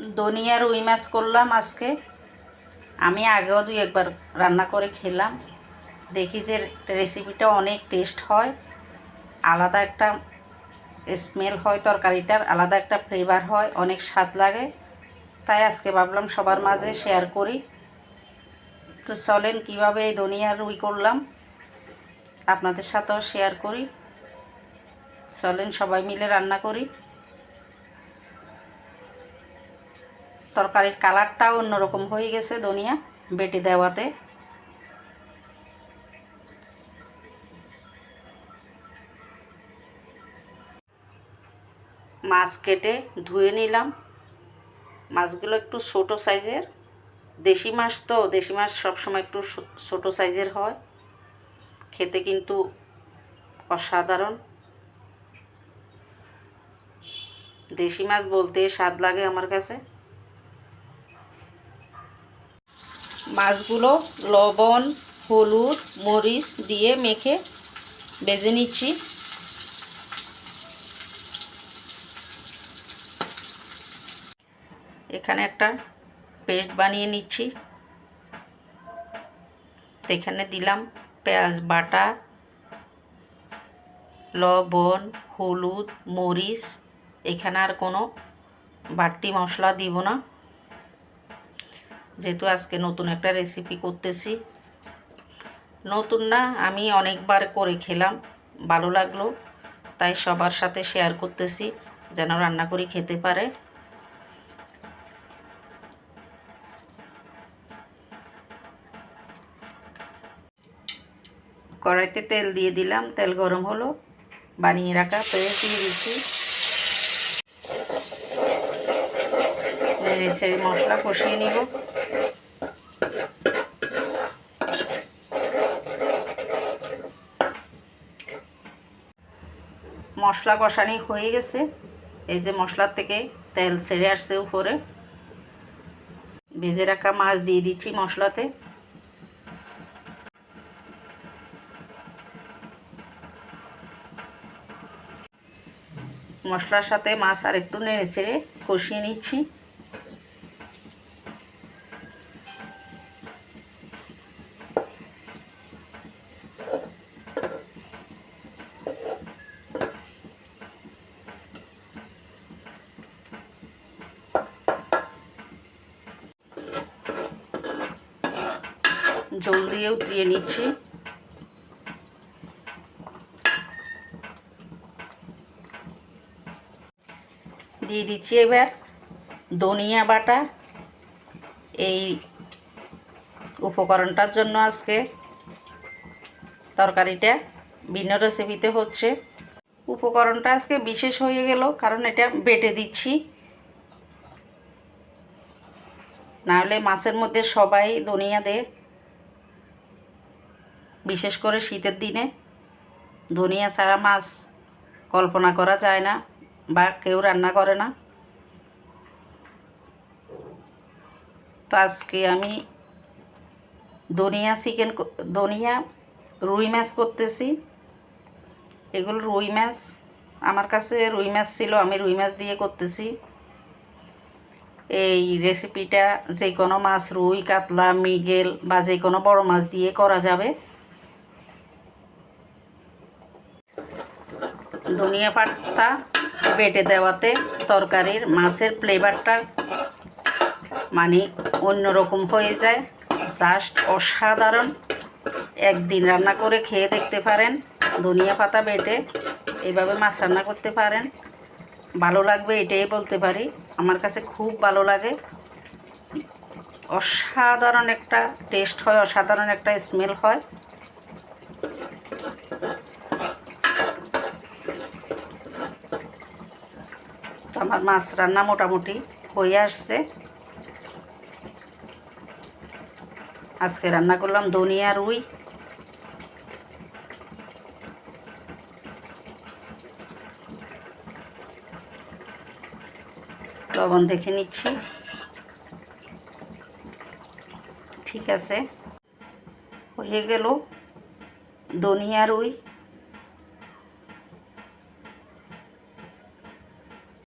ধনিয়া রুই মাছ করলাম আজকে। আমি আগেও দুই একবার রান্না করে খেলাম, দেখি যে রেসিপিটা অনেক টেস্ট হয়, আলাদা একটা স্মেল হয়, তরকারিটার আলাদা একটা ফ্লেভার হয়, অনেক স্বাদ লাগে। তাই আজকে ভাবলাম সবার মাঝে শেয়ার করি। তো চলেন কীভাবে এই ধনিয়া রুই করলাম আপনাদের সাথেও শেয়ার করি। চলেন সবাই মিলে রান্না করি। তরকারির কালারটাও অন্যরকম হয়ে গেছে ধনিয়া বেটে দেওয়াতে। মাছ কেটে ধুয়ে নিলাম। মাছগুলো একটু ছোটো সাইজের, দেশি মাছ তো, দেশি মাছ সবসময় একটু ছোটো সাইজের হয়, খেতে কিন্তু অসাধারণ। দেশি মাছ বলতে স্বাদ লাগে আমার কাছে। মাছগুলো লবণ, হলুদ, মরিচ দিয়ে মেখে ভেজে নিচ্ছি। এখানে একটা পেস্ট বানিয়ে নিচ্ছি। এখানে দিলাম পেঁয়াজ বাটা, লবণ, হলুদ, মরিচ। এখানে আর কোনো বাড়তি মশলা দিব না, যেহেতু আজকে নতুন একটা রেসিপি করতেছি। নতুন না, আমি অনেকবার করে খেলাম, ভালো লাগলো, তাই সবার সাথে শেয়ার করতেছি যেন রান্না করে খেতে পারে। কড়াইতে তেল দিয়ে দিলাম, তেল গরম হলো, বানিয়ে রাখা পেঁয়াজ দিয়ে দিচ্ছি। নেড়ে ছেড়ে মশলা কষিয়ে নিব। মশলা কষানি হয়ে গেছে, এই যে মশলার থেকে তেল ছেড়ে আসছে উপরে। ভেজে রাখা মাছ দিয়ে দিচ্ছি মশলাতে। মশলার সাথে মাছ আর একটু নেড়ে ছেড়ে কষিয়ে নিচ্ছি। জল দিয়ে উতরিয়ে নিচ্ছি। দিয়ে দিচ্ছি এবার ধনিয়া বাটা। এই উপকরণটার জন্য আজকে তরকারিটা ভিন্ন রেসিপিতে হচ্ছে। উপকরণটা আজকে বিশেষ হয়ে গেল, কারণ এটা বেটে দিচ্ছি, নাহলে মাছের মধ্যে সবাই ধনিয়া দেয়, বিশেষ করে শীতের দিনে ধনিয়া ছাড়া মাছ কল্পনা করা যায় না বা কেউ রান্না করে না। তো আজকে আমি ধনিয়া রুই মাছ করতেছি। এগুলো রুই মাছ, আমার কাছে রুই মাছ ছিল, আমি রুই মাছ দিয়ে করতেছি। এই রেসিপিটা যে কোনো মাছ, রুই, কাতলা, মৃগেল বা যে কোনো বড় মাছ দিয়ে করা যাবে। ধনিয়া পাতা বেটে দেওয়াতে তরকারির মাছের ফ্লেভারটা মানে অন্যরকম হয়ে যায়, জাস্ট অসাধারণ। একদিন রান্না করে খেয়ে দেখতে পারেন, ধনিয়া পাতা বেটে এভাবে মাছ রান্না করতে পারেন, ভালো লাগবে, এটাই বলতে পারি। আমার কাছে খুব ভালো লাগে, অসাধারণ একটা টেস্ট হয়, অসাধারণ একটা স্মেল হয়। তো আমার মাছ রান্না মোটামুটি হয়ে আসছে। আজকে রান্না করলাম ধনিয়া রুই। লবণ দেখে নিচ্ছি, ঠিক আছে, হয়ে গেল ধনিয়া রুই।